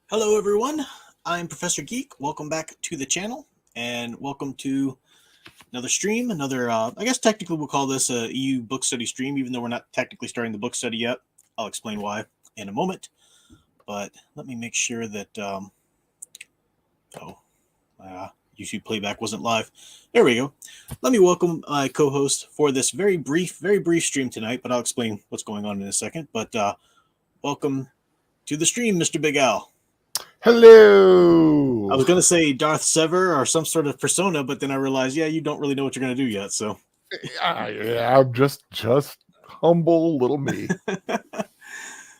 Hello everyone, I'm Professor Geek. Welcome back to the channel and welcome to another stream, I guess technically we'll call this a EU book study stream, even though we're not technically starting the book study yet. I'll explain why in a moment, but let me make sure that, YouTube playback wasn't live. There we go. Let me welcome my co-host for this very brief stream tonight, but I'll explain what's going on in a second. But welcome to the stream, Mr. Big Al. Hello. I was going to say Darth Sever or some sort of persona, but then I realized, yeah, you don't really know what you're going to do yet. So, yeah, I'm just humble little me.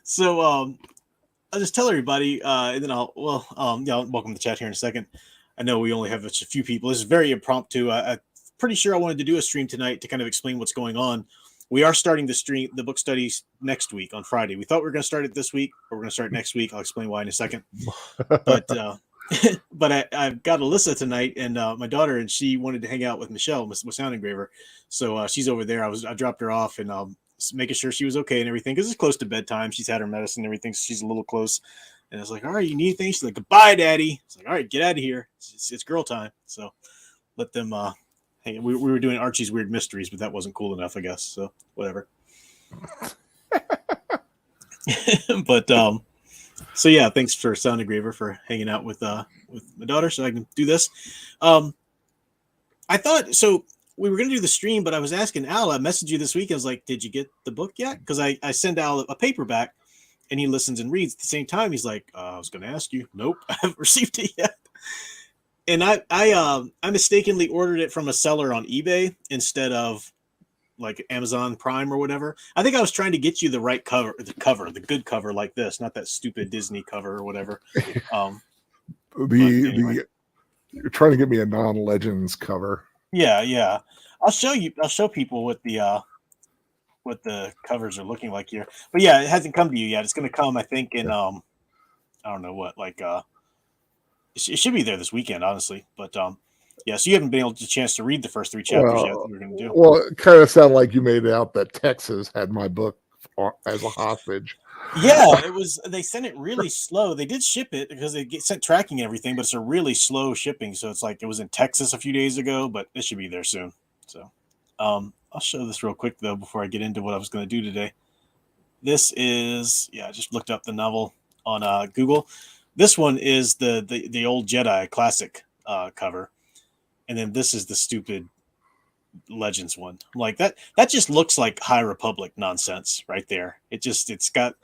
So, I'll just tell everybody, and then I'll welcome the chat here in a second. I know we only have a few people. This is very impromptu. I'm pretty sure I wanted to do a stream tonight to kind of explain what's going on. We are starting the book studies next week on Friday. We thought we were going to start it this week, but we're going to start next week. I'll explain why in a second. But but I've got Alyssa tonight and my daughter, and she wanted to hang out with Michelle, with Sound Engraver. So she's over there. I dropped her off and making sure she was okay and everything because it's close to bedtime. She's had her medicine and everything, so she's a little close. And I was like, all right, you need anything? She's like, goodbye, Daddy. It's like, all right, get out of here. It's girl time. So let them hang. We were doing Archie's Weird Mysteries, but that wasn't cool enough, I guess. So whatever. But so yeah, thanks for Sound Engraver for hanging out with my daughter so I can do this. I thought so we were going to do the stream, but I was asking Al, I messaged you this week. I was like, did you get the book yet? Because I send Al a paperback and he listens and reads at the same time. He's like, I was going to ask you. Nope, I haven't received it yet. And I mistakenly ordered it from a seller on eBay instead of like Amazon Prime or whatever. I think I was trying to get you the right cover, the good cover like this, not that stupid Disney cover or whatever. You're trying to get me a non-Legends cover. Yeah. I'll show people what the covers are looking like here. But yeah, it hasn't come to you yet. It's going to come, I think, in I don't know what, like it should be there this weekend, honestly. But yeah, so you haven't been able to a chance to read the first 3 chapters yet that we're going to do. Well, it kind of sounded like you made it out that Texas had my book as a hostage. Yeah, it was. They sent it really slow. They did ship it because they sent tracking and everything, but it's a really slow shipping. So it's like it was in Texas a few days ago, but it should be there soon. So I'll show this real quick though before I get into what I was going to do today. This is I just looked up the novel on Google. This one is the old Jedi classic cover, and then this is the stupid Legends one. I'm like that just looks like High Republic nonsense right there. It's got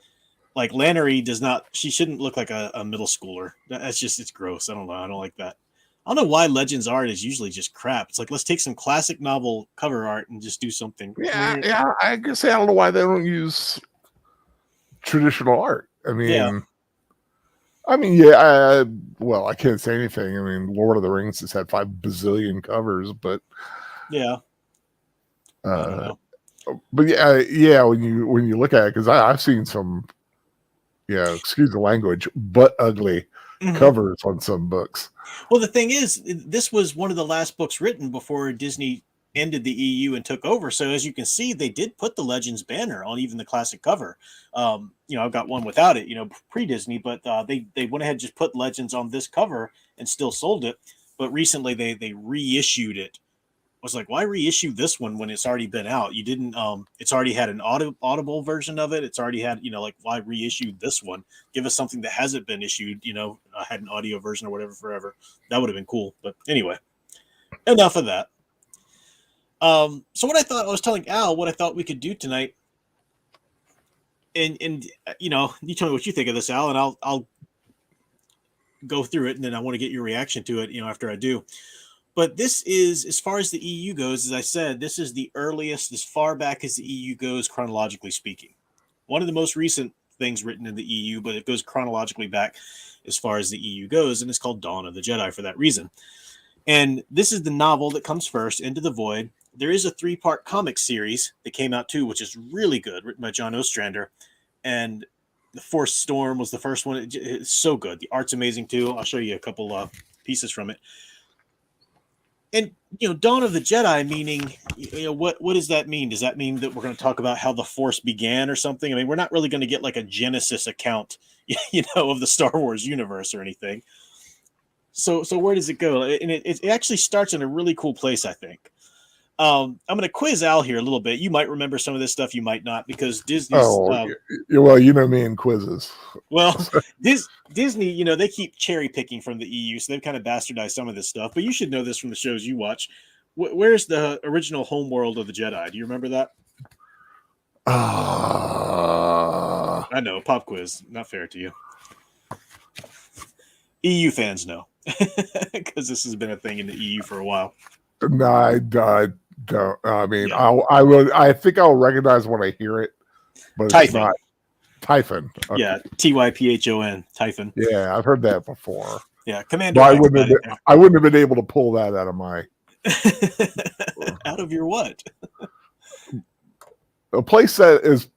like Lannery does not. She shouldn't look like a middle schooler. That's just it's gross. I don't know. I don't like that. I don't know why Legends art is usually just crap. It's like let's take some classic novel cover art and just do something. Yeah. I guess I don't know why they don't use traditional art. Yeah. Well, I can't say anything. I mean, Lord of the Rings has had 5 bazillion covers, but Yeah. I don't know. But yeah, when you look at it, because I've seen some, excuse the language, but ugly covers on some books. Well, the thing is, this was one of the last books written before Disney ended the EU and took over. So as you can see, they did put the Legends banner on even the classic cover. I've got one without it, pre-Disney, but they went ahead and just put Legends on this cover and still sold it. But recently they reissued it. I was like, why reissue this one when it's already been out? You didn't. It's already had an audible version of it. It's already had, like why reissue this one? Give us something that hasn't been issued. Had an audio version or whatever forever. That would have been cool. But anyway, enough of that. So what I was telling Al what I thought we could do tonight, and you tell me what you think of this, Al, and I'll go through it, and then I want to get your reaction to it. After I do. But this is, as far as the EU goes, as I said, this is the earliest, as far back as the EU goes, chronologically speaking. One of the most recent things written in the EU, but it goes chronologically back as far as the EU goes, and it's called Dawn of the Jedi for that reason. And this is the novel that comes first, Into the Void. There is a 3-part comic series that came out too, which is really good, written by John Ostrander. And The Force Storm was the first one. It's so good. The art's amazing too. I'll show you a couple pieces from it. And Dawn of the Jedi, meaning, what does that mean? Does that mean that we're going to talk about how the Force began or something? I mean, we're not really going to get like a Genesis account, of the Star Wars universe or anything. So where does it go? And it actually starts in a really cool place, I think. I'm going to quiz Al here a little bit. You might remember some of this stuff, you might not, because Disney's. Well, me in quizzes. Well, Disney, they keep cherry picking from the EU, so they've kind of bastardized some of this stuff. But you should know this from the shows you watch. Where's the original homeworld of the Jedi? Do you remember that? I know, pop quiz, not fair to you. EU fans know, because this has been a thing in the EU for a while. No, I don't. I mean, yeah. I think I'll recognize when I hear it, but Typhon. It's not Typhon. Okay. Yeah, Typhon. Typhon. Yeah, I've heard that before. Yeah, Commander. I wouldn't have been able to pull that out of my. Out of your what? A place that is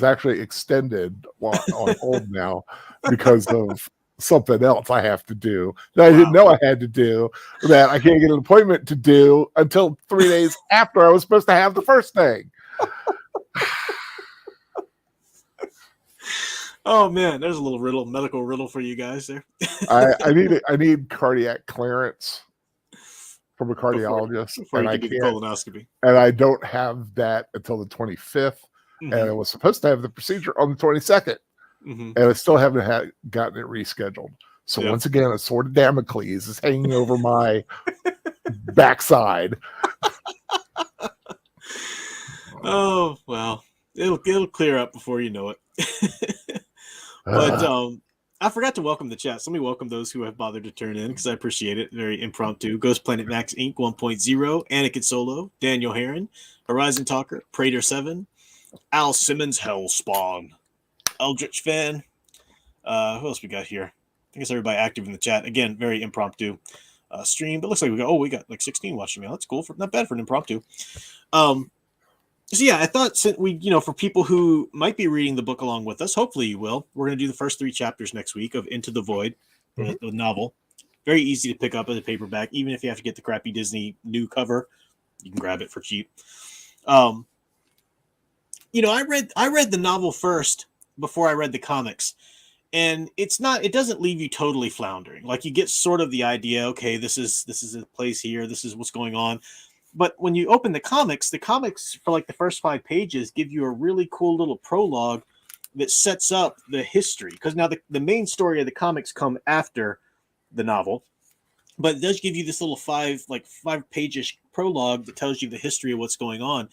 actually extended on hold now because of something else I have to do that I didn't know I had to do, that I can't get an appointment to do until 3 days after I was supposed to have the first thing. Oh man, there's a little medical riddle for you guys there. I need cardiac clearance from a cardiologist, before you can do the colonoscopy. And I don't have that until the 25th, and I was supposed to have the procedure on the 22nd. And I still haven't gotten it rescheduled. So once again, a sword of Damocles is hanging over my backside. Oh well, it'll clear up before you know it. But I forgot to welcome the chat. So let me welcome those who have bothered to turn in because I appreciate it. Very impromptu. Ghost Planet Max Inc. 1.0, Anakin Solo, Daniel Heron, Horizon Talker, Prater 7, Al Simmons, Hellspawn, Eldritch Fan. Who else we got here? I think it's everybody active in the chat. Again, very impromptu stream, but looks like we got like 16 watching now. That's cool. Not bad for an impromptu. So yeah, I thought since we, for people who might be reading the book along with us, hopefully you will. We're going to do the first 3 chapters next week of Into the Void, the novel. Very easy to pick up as a paperback, even if you have to get the crappy Disney new cover, you can grab it for cheap. I read the novel first before I read the comics, and it doesn't leave you totally floundering. Like you get sort of the idea, okay, this is a place here, this is what's going on. But when you open the comics for like the first 5 pages give you a really cool little prologue that sets up the history. Because now the main story of the comics come after the novel. but it does give you this little 5-page-ish prologue that tells you the history of what's going on.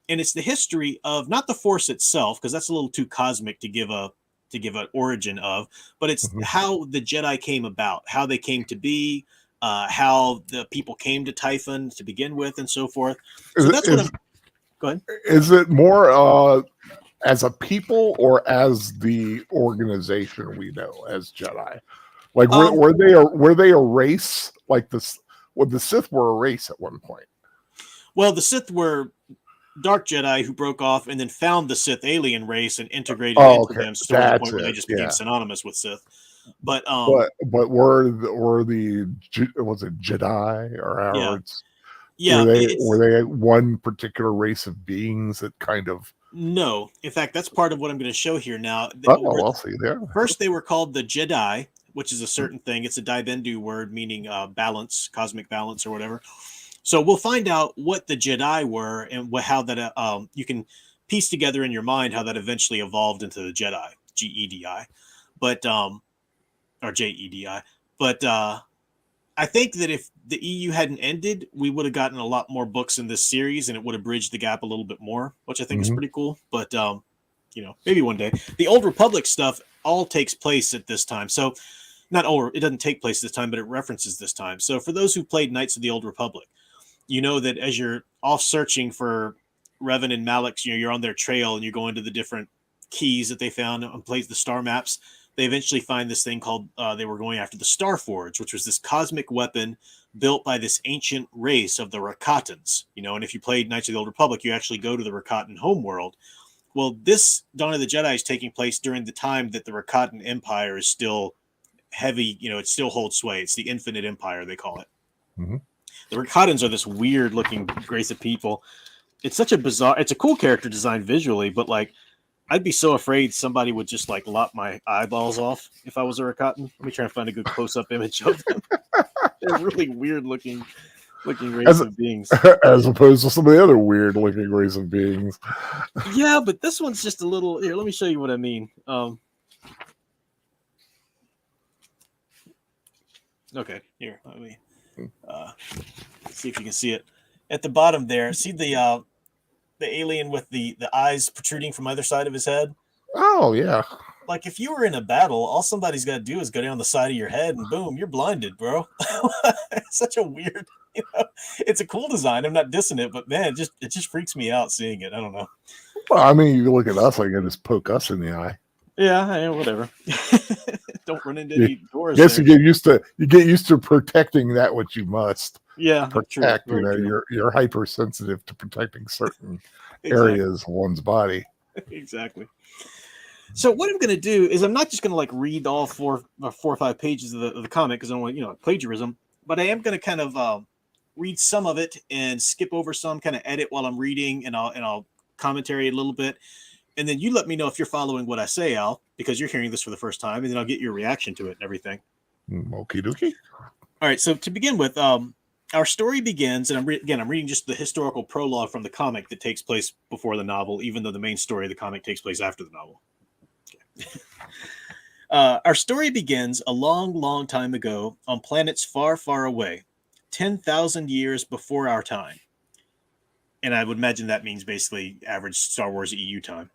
And it's the history of not the Force itself, because that's a little too cosmic to give an origin of, but it's Mhm. how the Jedi came about, how they came to be, how the people came to Typhon to begin with, and so forth. So that's what I'm. Go ahead. Is it more as a people or as the organization we know as Jedi? Like were they a race like this? Well, the Sith were a race at one point. Well, the Sith were dark Jedi who broke off and then found the Sith alien race and integrated Oh, into okay, them, to the that's point where they it. just became Yeah, synonymous with Sith. But but were the was it Jedi or yeah, however it's yeah, were it's they one particular race of beings that kind of no. In fact, that's part of what I'm going to show here now. oh I'll see there. First, they were called the Jedi, which is a certain thing. It's a Dibendu word meaning balance, cosmic balance, or whatever. So we'll find out what the Jedi were and how that you can piece together in your mind how that eventually evolved into the Jedi, Gedi, but or Jedi. But I think that if the EU hadn't ended, we would have gotten a lot more books in this series, and it would have bridged the gap a little bit more, which I think is Mm-hmm. pretty cool. But maybe one day. The Old Republic stuff all takes place at this time. So not old, it doesn't take place this time, but it references this time. So for those who played Knights of the Old Republic, you know that as you're off searching for Revan and Malix, you're on their trail and you go into the different keys that they found and plays the star maps. They eventually find this thing called they were going after the Star Forge, which was this cosmic weapon built by this ancient race of the Rakatans. And if you played Knights of the Old Republic, you actually go to the Rakatan homeworld. Well, this Dawn of the Jedi is taking place during the time that the Rakatan Empire is still heavy. It still holds sway. It's the Infinite Empire, they call it. Mm-hmm. The Rakatans are this weird looking race of people. It's a cool character design visually, but like I'd be so afraid somebody would just like lop my eyeballs off if I was a Rakatan. Let me try and find a good close up image of them. They're really weird looking race of beings. As opposed to some of the other weird looking race of beings. Yeah, but this one's just a little. Here, let me show you what I mean. Okay, here. Let me see if you can see it at the bottom there. See the alien with the eyes protruding from either side of his head. Oh yeah. Like if you were in a battle, all somebody's got to do is go down the side of your head, and boom, you're blinded, bro. It's such a weird. It's a cool design. I'm not dissing it, but man, it just freaks me out seeing it. I don't know. Well, I mean, you look at us, like, just poke us in the eye. Yeah, whatever. Don't run into Yeah. any doors. Yes, there. you get used to protecting that which you must. Yeah, Protect. true. True. You're hypersensitive to protecting certain Exactly. areas of one's body. Exactly. So what I'm going to do is I'm not just going to like read all 4 or 5 pages of the comic because I don't want plagiarism, but I am going to kind of read some of it and skip over some, kind of edit while I'm reading, and I'll commentary a little bit, and then you let me know if you're following what I say, Al, because you're hearing this for the first time, and then I'll get your reaction to it and everything. Okie dokie. All right. So to begin with, our story begins, and I'm reading just the historical prologue from the comic that takes place before the novel, even though the main story of the comic takes place after the novel. Our story begins a long, long time ago on planets far, far away, 10,000 years before our time. And I would imagine that means basically average Star Wars EU time.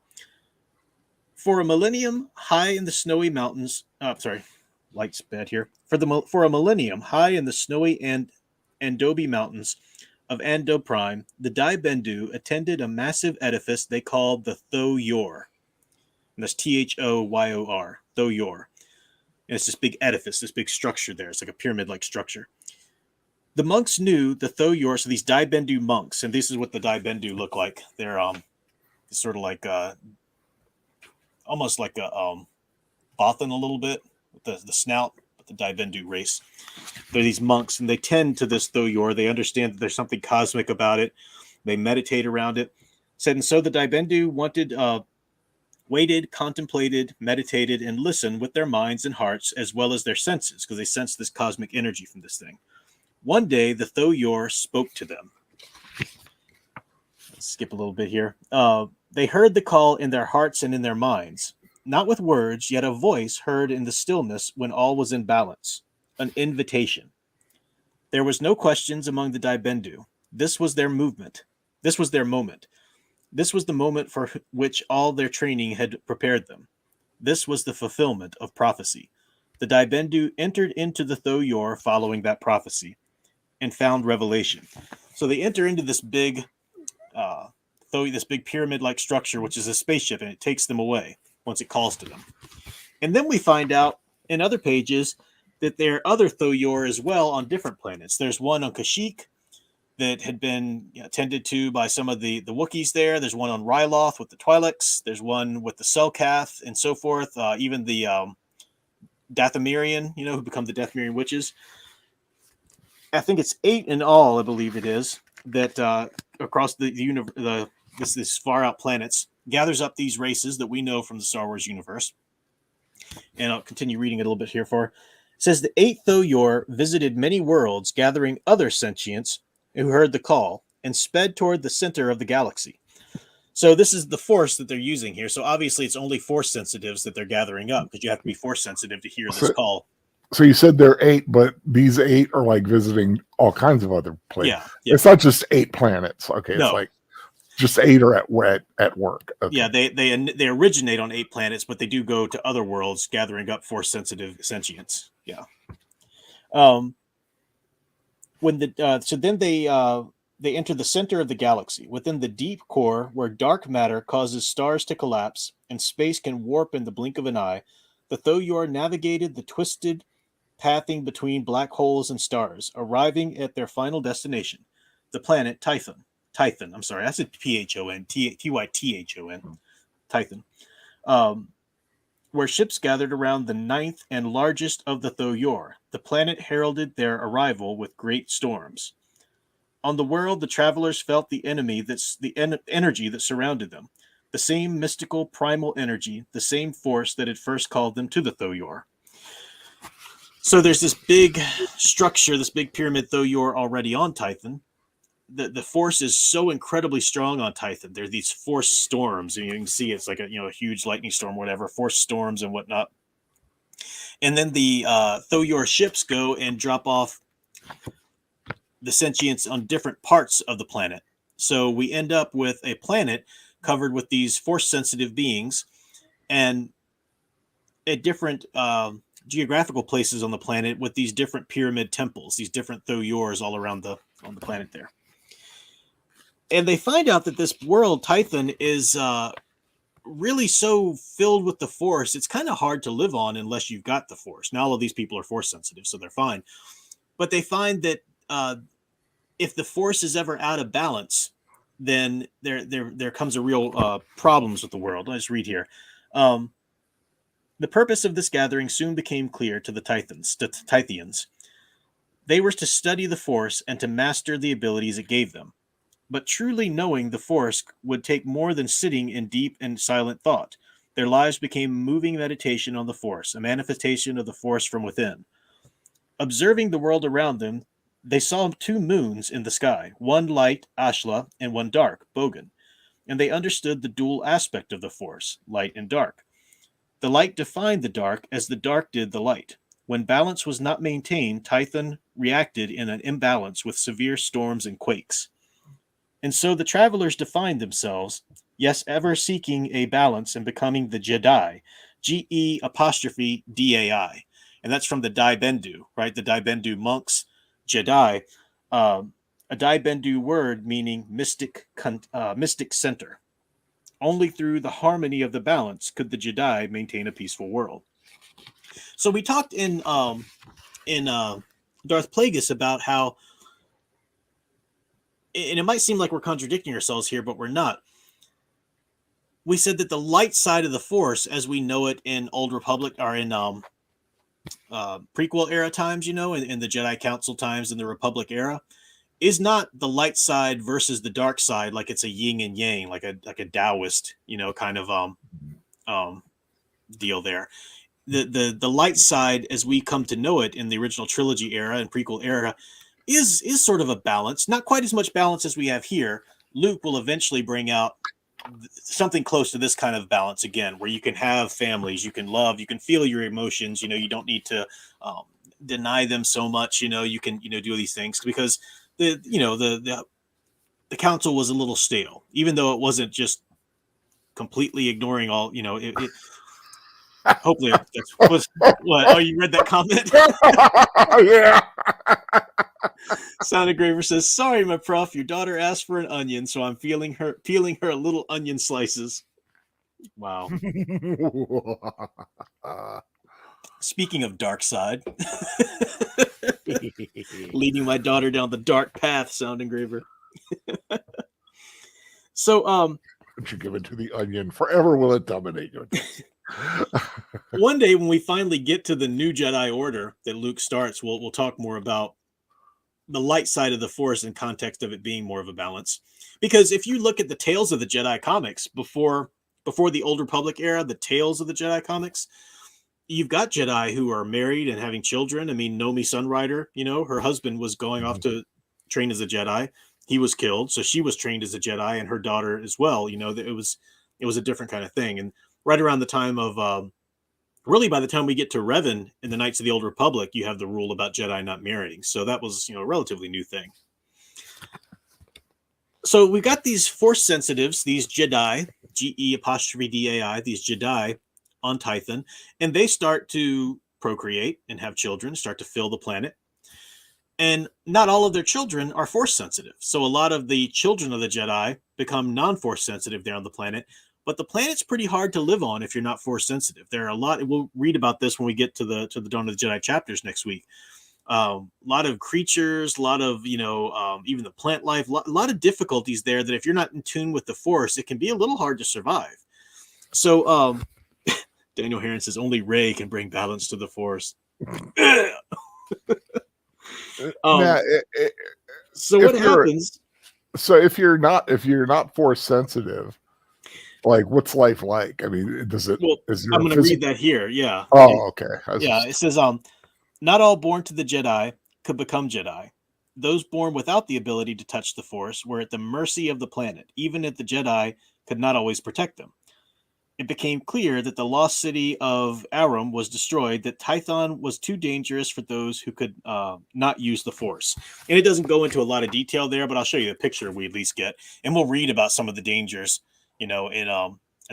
For a millennium, high in the snowy mountains. Light's bad here. For a millennium, high in the snowy and Andobi Mountains of Ando Prime, the Dibendu attended a massive edifice they called the Tho-Yor. And that's Thoyor, Tho-Yor. And it's this big edifice, this big structure there. It's like a pyramid-like structure. The monks knew the Tho-Yor, so these Dibendu monks, and this is what the Dibendu look like. They're sort of like almost like a Bothan a little bit with the snout, but the Dibendu race. They're these monks, and they tend to this Tho-Yor. They understand that there's something cosmic about it. They meditate around it. Said, and so the Dibendu waited, contemplated, meditated, and listened with their minds and hearts as well as their senses, because they sense this cosmic energy from this thing. One day, the Tho-Yor spoke to them. Let's skip a little bit here. They heard the call in their hearts and in their minds, not with words, yet a voice heard in the stillness when all was in balance, an invitation. There was no questions among the Dibendu. This was their movement. This was their moment. This was the moment for which all their training had prepared them. This was the fulfillment of prophecy. The Dibendu entered into the Thoyor following that prophecy and found revelation. So they enter into this big, this big pyramid-like structure, which is a spaceship, and it takes them away once it calls to them. And then we find out in other pages that there are other Thoyor as well on different planets. There's one on Kashyyyk that had been tended to by some of the Wookiees there. There's one on Ryloth with the Twi'leks. There's one with the Selkath and so forth. Even the Dathomirian, who become the Dathomirian witches. I think it's 8 in all, I believe it is, that across the universe, this far out planets gathers up these races that we know from the Star Wars universe. And I'll continue reading it a little bit here for. It says the 8th Thoyor visited many worlds, gathering other sentients who heard the call and sped toward the center of the galaxy. So this is the force that they're using here. So obviously it's only force sensitives that they're gathering up, because you have to be force sensitive to hear this call. So you said there are 8, but these 8 are like visiting all kinds of other planets. Yeah. It's not just 8 planets. Okay, no. It's like just 8 are at work. Okay. Yeah, they originate on 8 planets, but they do go to other worlds, gathering up force sensitive sentients. Yeah. So then they enter the center of the galaxy, within the deep core where dark matter causes stars to collapse and space can warp in the blink of an eye. The Thoyor navigated the twisted pathing between black holes and stars, arriving at their final destination, the planet Tython. I'm sorry, that's a Phon, Tython. Tython. Where ships gathered around the 9th and largest of the Thoyor. The planet heralded their arrival with great storms. On the world, the travelers felt the energy that surrounded them, the same mystical primal energy, the same force that had first called them to the Thoyor. So there's this big structure, this big pyramid Thoyor already on Tython. The force is so incredibly strong on Tython. There are these force storms, and you can see it's like a huge lightning storm, whatever, force storms and whatnot. And then the Thoyor ships go and drop off the sentients on different parts of the planet. So we end up with a planet covered with these force-sensitive beings, and at different geographical places on the planet with these different pyramid temples, these different Thoyors all around on the planet there. And they find out that this world, Tython, is really so filled with the Force, it's kind of hard to live on unless you've got the Force. Now, all of these people are Force sensitive, so they're fine. But they find that if the Force is ever out of balance, then there comes a real problems with the world. Let's read here. The purpose of this gathering soon became clear to the Tythians. They were to study the Force and to master the abilities it gave them. But truly knowing the Force would take more than sitting in deep and silent thought. Their lives became moving meditation on the Force, a manifestation of the Force from within. Observing the world around them, they saw 2 moons in the sky, one light, Ashla, and one dark, Bogan. And they understood the dual aspect of the Force, light and dark. The light defined the dark as the dark did the light. When balance was not maintained, Tython reacted in an imbalance with severe storms and quakes. And so the travelers defined themselves, yes, ever seeking a balance and becoming the Jedi, G-E''DAI. And that's from the Dibendu, right? The Dibendu monks, Jedi, a Dibendu word meaning mystic center. Only through the harmony of the balance could the Jedi maintain a peaceful world. So we talked in Darth Plagueis about how, and it might seem like we're contradicting ourselves here, but we're not. We said that the light side of the Force, as we know it in Old Republic, or in prequel era times, in the Jedi Council times, in the Republic era, is not the light side versus the dark side, like it's a yin and yang, like a Taoist, kind of deal there. The light side, as we come to know it in the original trilogy era and prequel era, is sort of a balance, not quite as much balance as we have here. Luke will eventually bring out something close to this kind of balance again, where you can have families, you can love, you can feel your emotions. You don't need to deny them so much, you can, do these things because the council was a little stale, even though it wasn't just completely ignoring all, hopefully that's was what. Oh, you read that comment? Yeah. Sound Engraver says, "Sorry, my prof, your daughter asked for an onion, so I'm peeling her little onion slices." Wow. Speaking of dark side, leading my daughter down the dark path, Sound Engraver. So, But you give it to the onion, forever will it dominate your one day when we finally get to the new Jedi Order that Luke starts, we'll talk more about the light side of the Force in context of it being more of a balance. Because if you look at the Tales of the Jedi comics before the Old Republic era, the Tales of the Jedi comics, you've got Jedi who are married and having children. I mean, Nomi Sunrider, her husband was going off to train as a Jedi. He was killed, so she was trained as a Jedi, and her daughter as well. It was a different kind of thing. And right around the time of really, by the time we get to Revan in the Knights of the Old Republic, you have the rule about Jedi not marrying. So that was, a relatively new thing. So we've got these Force sensitives, these Jedi, G-E'-D-A-I, these Jedi on Tython, and they start to procreate and have children, start to fill the planet. And not all of their children are Force sensitive. So a lot of the children of the Jedi become non-Force sensitive there on the planet. But the planet's pretty hard to live on if you're not Force sensitive. There are a lot. We'll read about this when we get to the Dawn of the Jedi chapters next week. A lot of creatures, a lot of even the plant life, a lot of difficulties there. That if you're not in tune with the Force, it can be a little hard to survive. So Daniel Heron says only Rey can bring balance to the Force. So what happens? So if you're not Force sensitive, like what's life like? I mean, does it? Well, I'm going to read that here. Yeah. Oh, okay. It says not all born to the Jedi could become Jedi. Those born without the ability to touch the Force were at the mercy of the planet, even if the Jedi could not always protect them. It became clear that the lost city of Arum was destroyed, that Tython was too dangerous for those who could not use the Force. And it doesn't go into a lot of detail there, but I'll show you the picture we at least get. And we'll read about some of the dangers, in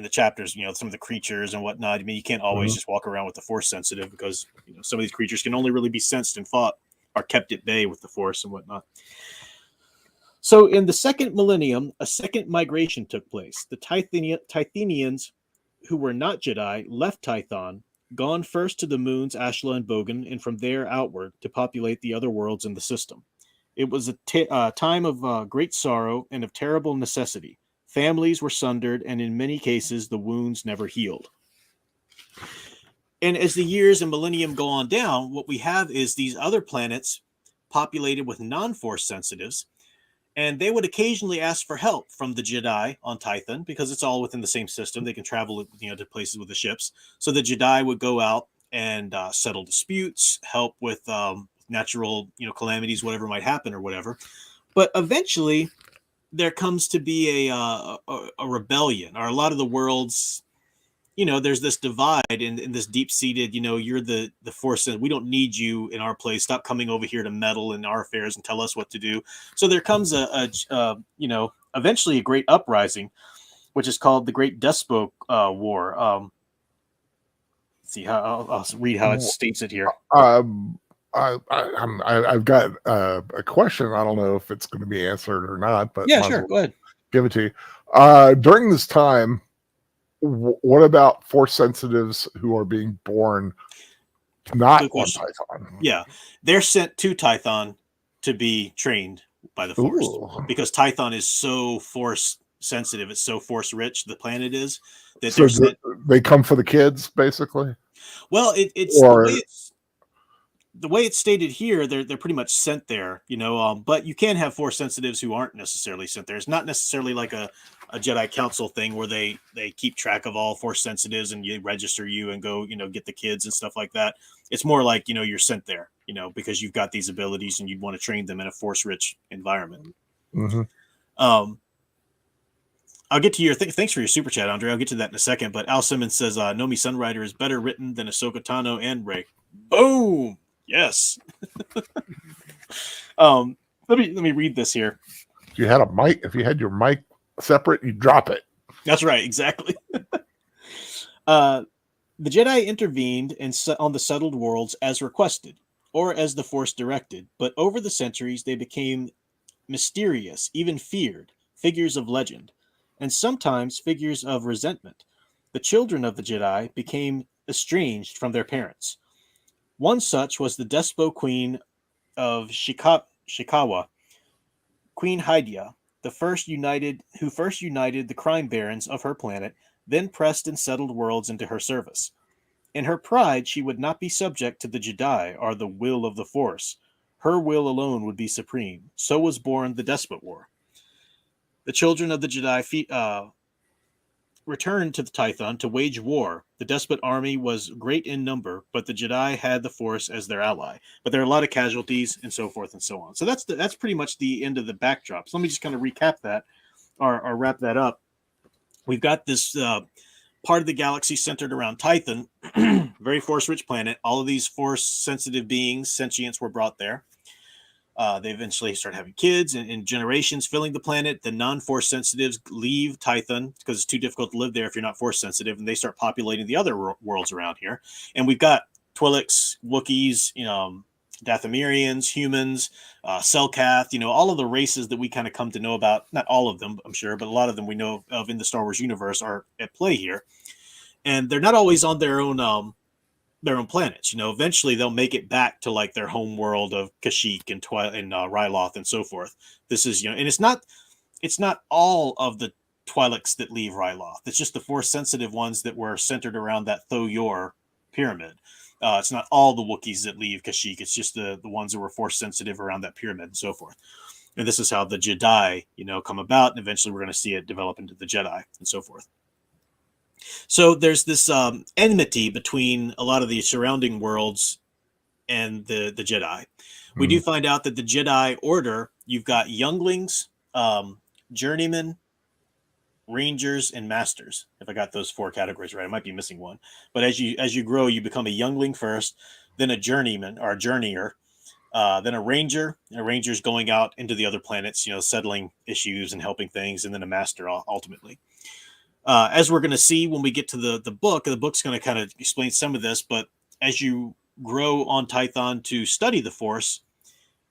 the chapters, some of the creatures and whatnot. I mean, you can't always just walk around with the Force sensitive because, some of these creatures can only really be sensed and fought or kept at bay with the Force and whatnot. So in the second millennium, a second migration took place. The Tythenians, who were not Jedi, left Tython, gone first to the moons Ashla and Bogan, and from there outward to populate the other worlds in the system. It was a time of great sorrow and of terrible necessity. Families were sundered, and in many cases, the wounds never healed. And as the years and millennium go on down, what we have is these other planets populated with non-Force sensitives, and they would occasionally ask for help from the Jedi on Tython because it's all within the same system. They can travel, to places with the ships. So the Jedi would go out and settle disputes, help with natural, calamities, whatever might happen or whatever. But eventually, there comes to be a rebellion, or a lot of the worlds. There's this divide in this deep-seated, you're the Force, and we don't need you in our place. Stop coming over here to meddle in our affairs and tell us what to do. So there comes eventually a great uprising, which is called the Great Despot War. Let's see how I'll read how it states it here. I've got a question. I don't know if it's going to be answered or not, but yeah, sure. Go ahead. Give it to you. During this time, what about Force sensitives who are being born not on Tython? Yeah, they're sent to Tython to be trained by the Force. Ooh. Because Tython is so Force sensitive, it's so Force rich, the planet is, that so they come for the kids, basically. Well, it's the way it's stated here, they're pretty much sent there, but you can have Force sensitives who aren't necessarily sent there. It's not necessarily like a Jedi Council thing where they keep track of all Force sensitives and you register you and go, get the kids and stuff like that. It's more like, you're sent there, because you've got these abilities and you'd want to train them in a Force rich environment. Mm-hmm. I'll get to your thanks for your super chat, Andre. I'll get to that in a second. But Al Simmons says Nomi Sunrider is better written than Ahsoka Tano and Rey. Boom. Yes. Let me read this here. If you had a mic, if you had your mic separate, you drop it. That's right, exactly. The Jedi intervened on the settled worlds as requested, or as the Force directed, but over the centuries they became mysterious, even feared, figures of legend, and sometimes figures of resentment. The children of the Jedi became estranged from their parents. One such was the Despot Queen of Shikawa, Queen Hydia, who first united the crime barons of her planet, then pressed and settled worlds into her service. In her pride, she would not be subject to the Jedi or the will of the Force. Her will alone would be supreme. So was born the Despot War. The children of the Jedi returned to the Tython to wage war. The Despot army was great in number, but the Jedi had the Force as their ally. But there are a lot of casualties and so forth and so on. So that's pretty much the end of the backdrop. So let me just kind of recap that or wrap that up. We've got this part of the galaxy centered around Tython, very force-rich planet. All of these force-sensitive beings, sentients, were brought there. They eventually start having kids and generations filling the planet. The non-force sensitives leave Tython because it's too difficult to live there if you're not force sensitive, and they start populating the other worlds around here. And we've got Twi'leks, Wookiees, Dathomirians, humans, Selkath, all of the races that we kind of come to know about. Not all of them, I'm sure, but a lot of them we know of in the Star Wars universe are at play here. And they're not always on their own planets. Eventually they'll make it back to like their home world of Kashyyyk and Ryloth and so forth. This is, and it's not all of the Twi'leks that leave Ryloth. It's just the force sensitive ones that were centered around that Tho-Yor pyramid. It's not all the Wookiees that leave Kashyyyk. It's just the ones that were force sensitive around that pyramid and so forth. And this is how the Jedi, come about. And eventually we're going to see it develop into the Jedi and so forth. So there's this enmity between a lot of the surrounding worlds and the Jedi. We do find out that the Jedi Order, you've got younglings, journeymen, rangers, and masters. If I got those 4 categories right, I might be missing one. But as you grow, you become a youngling first, then a journeyman or a journeyer, then a ranger. A ranger's going out into the other planets, settling issues and helping things, and then a master ultimately. As we're going to see when we get to the book's going to kind of explain some of this, but as you grow on Tython to study the Force,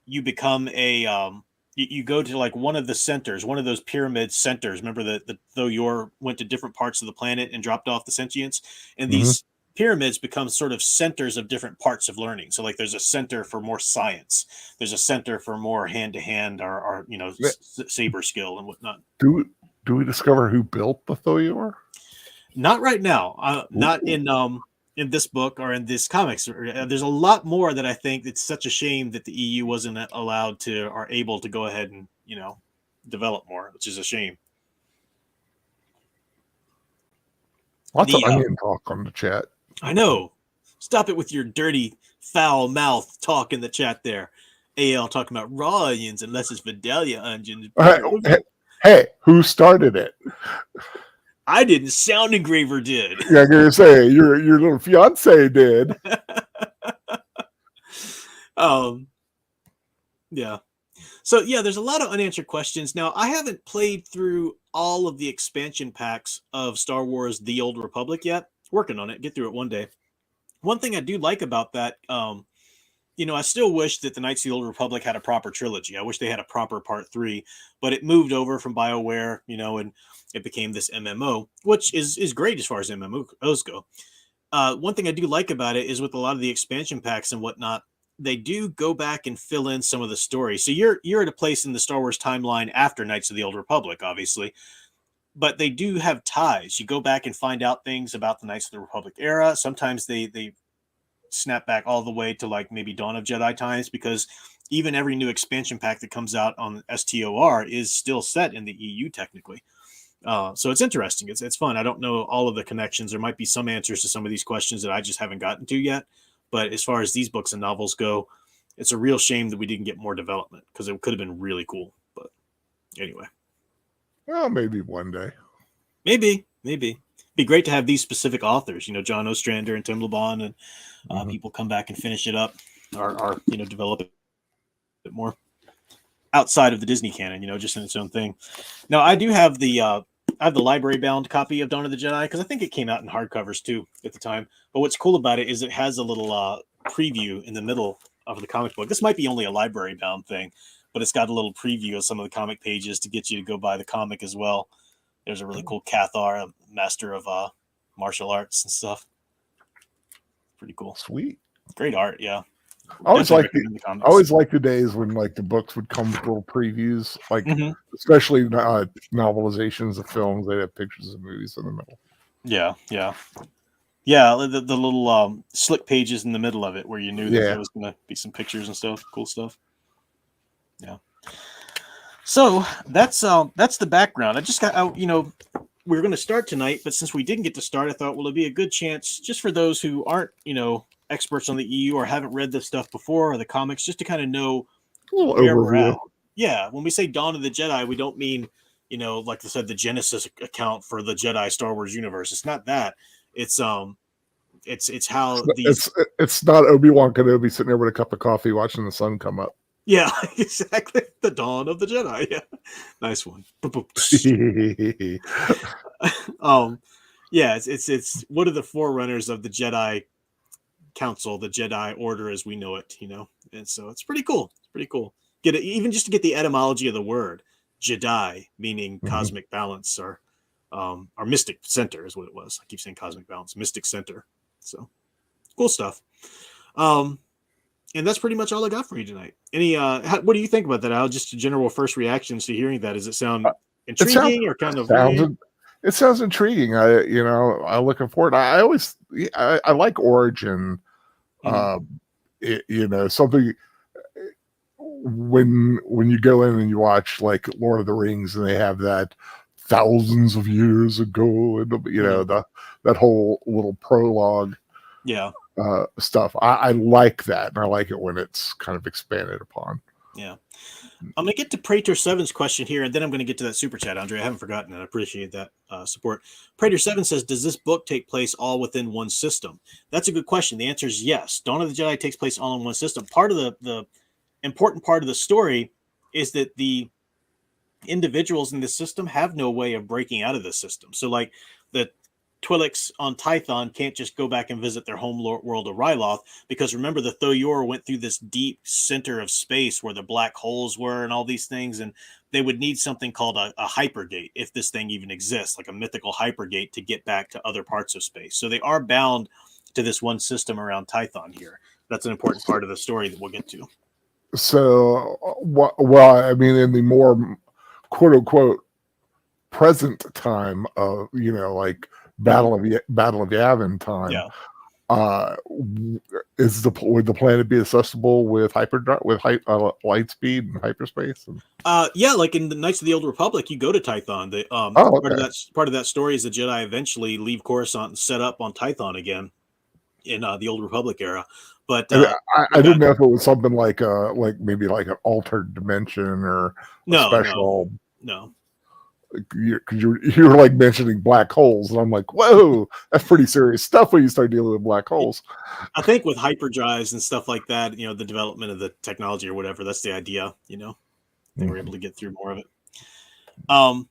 you become you go to like one of the centers, one of those pyramid centers. Remember that Tho-Yor went to different parts of the planet and dropped off the sentients, and these pyramids become sort of centers of different parts of learning. So like there's a center for more science, there's a center for more hand-to-hand or saber skill and whatnot. Do we discover who built the Tho-Yor? Not right now. Not in this book or in this comics. There's a lot more that I think it's such a shame that the EU wasn't allowed to or able to go ahead and develop more, which is a shame. Lots of onion talk on the chat. I know. Stop it with your dirty, foul mouth talk in the chat there. AL talking about raw onions unless it's Vidalia onions. Hey, who started it? I didn't. Sound Engraver did. Yeah, I'm gonna say your little fiance did. Yeah. So yeah, there's a lot of unanswered questions. Now, I haven't played through all of the expansion packs of Star Wars: The Old Republic yet. Working on it. Get through it one day. One thing I do like about that, I still wish that the Knights of the Old Republic had a proper trilogy. I wish they had a proper part 3, but it moved over from BioWare, and it became this MMO, which is great as far as MMOs go. One thing I do like about it is with a lot of the expansion packs and whatnot, they do go back and fill in some of the story. So you're at a place in the Star Wars timeline after Knights of the Old Republic, obviously, but they do have ties. You go back and find out things about the Knights of the Republic era. Sometimes they snap back all the way to like maybe Dawn of Jedi times, because even every new expansion pack that comes out on STOR is still set in the EU technically. So it's interesting. It's fun. I don't know all of the connections. There might be some answers to some of these questions that I just haven't gotten to yet. But as far as these books and novels go, it's a real shame that we didn't get more development, because it could have been really cool. But anyway. Well, maybe one day. Maybe. Be great to have these specific authors, John Ostrander and Tim LeBon, and people come back and finish it up. are develop it more outside of the Disney canon, just in its own thing. Now, I do have the library bound copy of Dawn of the Jedi because I think it came out in hardcovers too at the time. But what's cool about it is it has a little preview in the middle of the comic book. This might be only a library bound thing, but it's got a little preview of some of the comic pages to get you to go buy the comic as well. There's a really cool Cathar, a master of martial arts and stuff. Pretty cool. Sweet. Great art, yeah. I always like the days when like the books would come with little previews, like especially novelizations of films. They'd have pictures of movies in the middle. Yeah. The little slick pages in the middle of it where you knew that there was going to be some pictures and stuff, cool stuff. Yeah. So that's the background. I just got we were going to start tonight, but since we didn't get to start, I thought, well, it'd be a good chance just for those who aren't experts on the EU or haven't read this stuff before or the comics, just to kind of know where we're at. Yeah, when we say Dawn of the Jedi, we don't mean like I said, the Genesis account for the Jedi Star Wars universe. It's not that. It's how it's not Obi-Wan Kenobi sitting there with a cup of coffee watching the sun come up. Yeah, exactly. The Dawn of the Jedi. Yeah, nice one. Yeah, it's one of the forerunners of the Jedi Council, the Jedi Order as we know it, and so it's pretty cool. It's pretty cool. Get it, even just to get the etymology of the word Jedi, meaning cosmic balance, or mystic center is what it was. I keep saying cosmic balance, mystic center. So cool stuff. And that's pretty much all I got for you tonight. Any what do you think about that, Al? Just general first reactions to hearing that. Does it sound intriguing or kind of? It sounds intriguing. I'm looking forward. I like origin. Something when you go in and you watch like Lord of the Rings and they have that thousands of years ago, and that whole little prologue. Yeah. Stuff. I like that, and I like it when it's kind of expanded upon. Yeah. I'm going to get to Praetor 7's question here, and then I'm going to get to that super chat, Andre. I haven't forgotten it. I appreciate that support. Praetor 7 says, does this book take place all within one system? That's a good question. The answer is yes. Dawn of the Jedi takes place all in one system. Part of the important part of the story is that the individuals in the system have no way of breaking out of the system. So, like, the Twi'leks on Tython can't just go back and visit their home world of Ryloth, because remember, the Thoyor went through this deep center of space where the black holes were and all these things, and they would need something called a hypergate, if this thing even exists, like a mythical hypergate, to get back to other parts of space. So they are bound to this one system around Tython here. That's an important part of the story that we'll get to. So, well, I mean, in the more quote unquote present time of like Battle of Yavin time. Yeah. Would the planet be accessible with light speed and hyperspace? Yeah, like in the Knights of the Old Republic, you go to Tython. Part of that story is the Jedi eventually leave Coruscant and set up on Tython again in the Old Republic era. But I didn't know if it was something like maybe like an altered dimension or special. No. Because you're like mentioning black holes, and I'm like, whoa, that's pretty serious stuff when you start dealing with black holes. I think with hyperdrives and stuff like that, the development of the technology or whatever, that's the idea. They were able to get through more of it. Now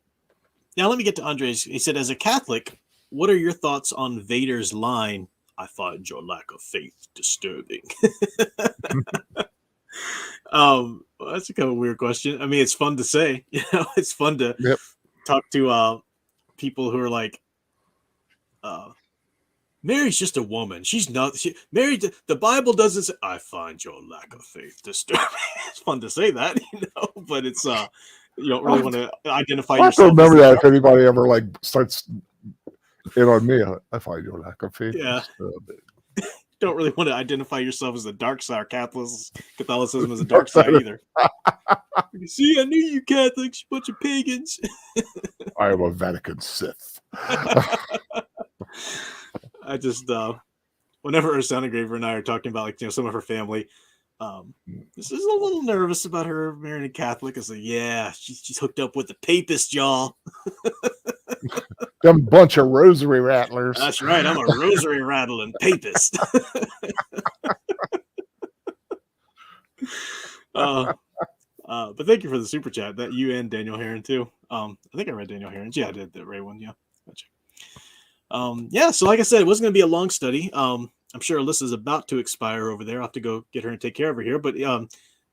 let me get to Andres. He said, as a Catholic, what are your thoughts on Vader's line, "I find your lack of faith disturbing"? Well, that's a kind of weird question. I mean, it's fun to say. It's fun to talk to people who are like, Mary's just a woman. She's not. Mary. The Bible doesn't say, "I find your lack of faith disturbing." It's fun to say that, but it's you don't really want to identify yourself. I have to remember that if anybody ever like starts in on me, I find your lack of faith disturbing. Don't really want to identify yourself as the dark side. Catholicism is a dark side either. See, I knew you Catholics, bunch of pagans. I am a Vatican Sith. I just, whenever Ursana Graver and I are talking about some of her family, this is a little nervous about her marrying a Catholic. I say, yeah, she's hooked up with the papist, y'all. Them bunch of rosary rattlers. That's right. I'm a rosary rattling papist. But thank you for the super chat. That you and Daniel Heron too. I think I read Daniel Heron's. Yeah, I did the Ray one. Yeah. Gotcha. Yeah. So like I said, it wasn't going to be a long study. I'm sure Alyssa's about to expire over there. I'll have to go get her and take care of her here. But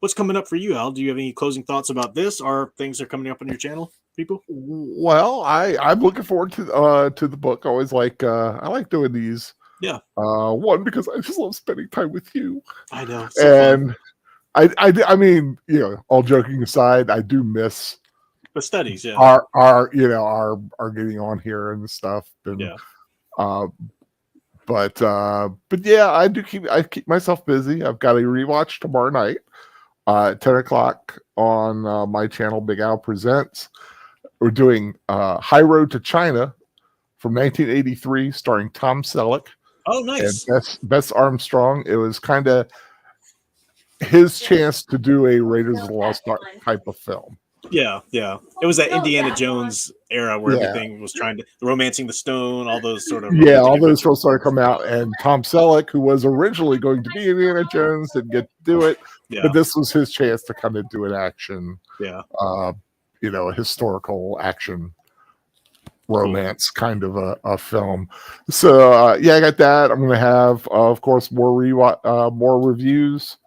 what's coming up for you, Al? Do you have any closing thoughts about this, or things that are coming up on your channel, people? Well, I'm looking forward to the book. I always I like doing these. Yeah. One, because I just love spending time with you. I know. So and fun. I mean, all joking aside, I do miss the studies. Yeah. Our getting on here and stuff. And, yeah. But yeah, I keep myself busy. I've got a rewatch tomorrow night, 10 o'clock on my channel, Big Al Presents. We're doing High Road to China from 1983, starring Tom Selleck. Oh, nice. And Bess Armstrong. It was kind of his chance to do a Raiders of the Lost Ark type of film. Yeah. It was that Indiana Jones era where everything was trying to romancing the stone, all those sort of all those films started coming out, and Tom Selleck, who was originally going to be Indiana Jones, didn't get to do it. Yeah. But this was his chance to kind of do an action. Yeah. A historical action romance kind of a film. So I got that. I'm going to have, of course, more reviews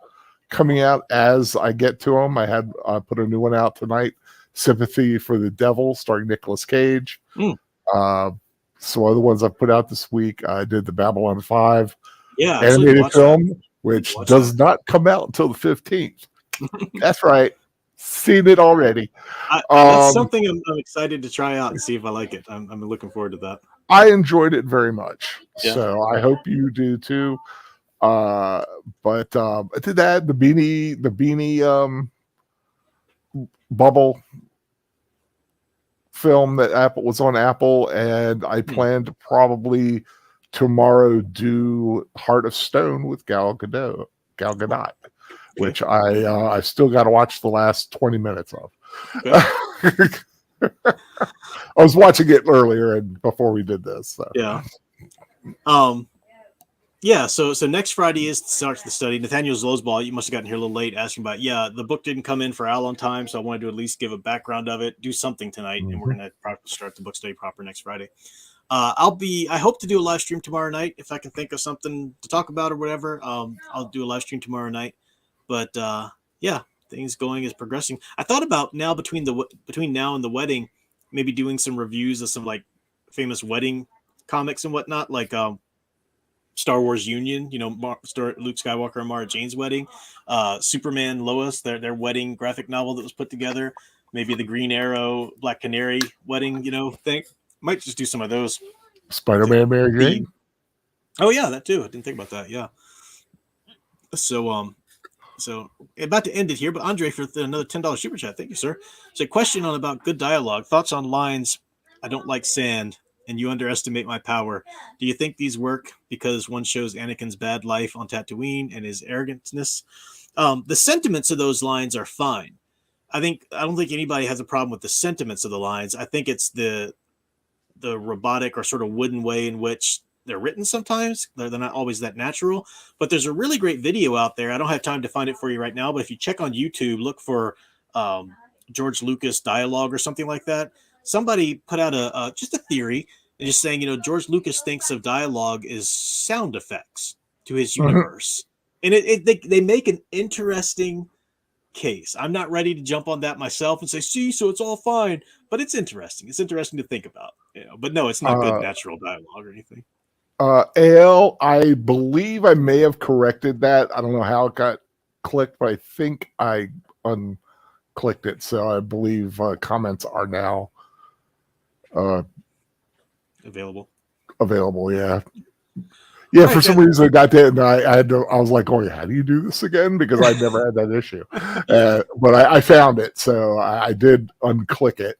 coming out as I get to them. I put a new one out tonight, Sympathy for the Devil, starring Nicolas Cage. So other ones I put out this week, I did the Babylon 5 animated film, which does not come out until the 15th. That's right. Seen it already. That's something I'm excited to try out and see if I like it. I'm looking forward to that. I enjoyed it very much. So I hope you do too. But I did that, the beanie bubble film that Apple was on Apple, and I plan to probably tomorrow do Heart of Stone with Gal Gadot, which I still got to watch the last 20 minutes of. Okay. I was watching it earlier and before we did this. So. Yeah. Yeah, so next Friday starts the study. Nathaniel Zlosball, you must have gotten here a little late, asking about, the book didn't come in for Al on time, so I wanted to at least give a background of it, do something tonight, and we're going to start the book study proper next Friday. I hope to do a live stream tomorrow night if I can think of something to talk about or whatever. I'll do a live stream tomorrow night. But things going is progressing. I thought about now between now and the wedding, maybe doing some reviews of some like famous wedding comics and whatnot, like Star Wars Union, Luke Skywalker and Mara Jane's wedding, Superman Lois, their wedding graphic novel that was put together, maybe the Green Arrow Black Canary wedding, thing. Might just do some of those. Spider-Man Mary Jane. Oh yeah, that too. I didn't think about that. Yeah. So about to end it here, but Andre for another $10 super chat. Thank you, sir. So a question about good dialogue. Thoughts on lines? I don't like sand, and you underestimate my power. Do you think these work because one shows Anakin's bad life on Tatooine and his arrogantness? The sentiments of those lines are fine. I don't think anybody has a problem with the sentiments of the lines. I think it's the robotic or sort of wooden way in which they're written sometimes. They're not always that natural. But there's a really great video out there. I don't have time to find it for you right now, but if you check on YouTube, look for George Lucas dialogue or something like that. Somebody put out just a theory and just saying, George Lucas thinks of dialogue as sound effects to his universe. And they make an interesting case. I'm not ready to jump on that myself and say, see, so it's all fine, but it's interesting. It's interesting to think about, but no, it's not good natural dialogue or anything. AL, I believe I may have corrected that. I don't know how it got clicked, but I think I unclicked it. So I believe comments are now available. Yeah. Yeah, right, for some reason I got that, and I was like, "Oh, how do you do this again?" Because I never had that issue, but I found it, so I did unclick it.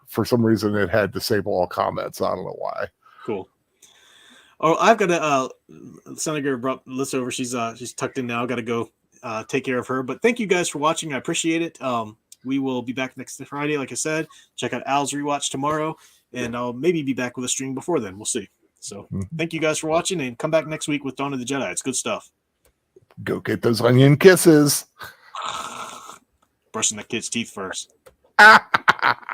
For some reason, it had disable all comments. I don't know why. Cool. Oh, I've got to. Senator brought Liz over. She's tucked in now. Got to go take care of her. But thank you guys for watching. I appreciate it. We will be back next Friday, like I said. Check out Al's rewatch tomorrow, and I'll maybe be back with a stream before then. We'll see. So thank you guys for watching, and come back next week with Dawn of the Jedi. It's good stuff. Go get those onion kisses. brushing the kid's teeth first.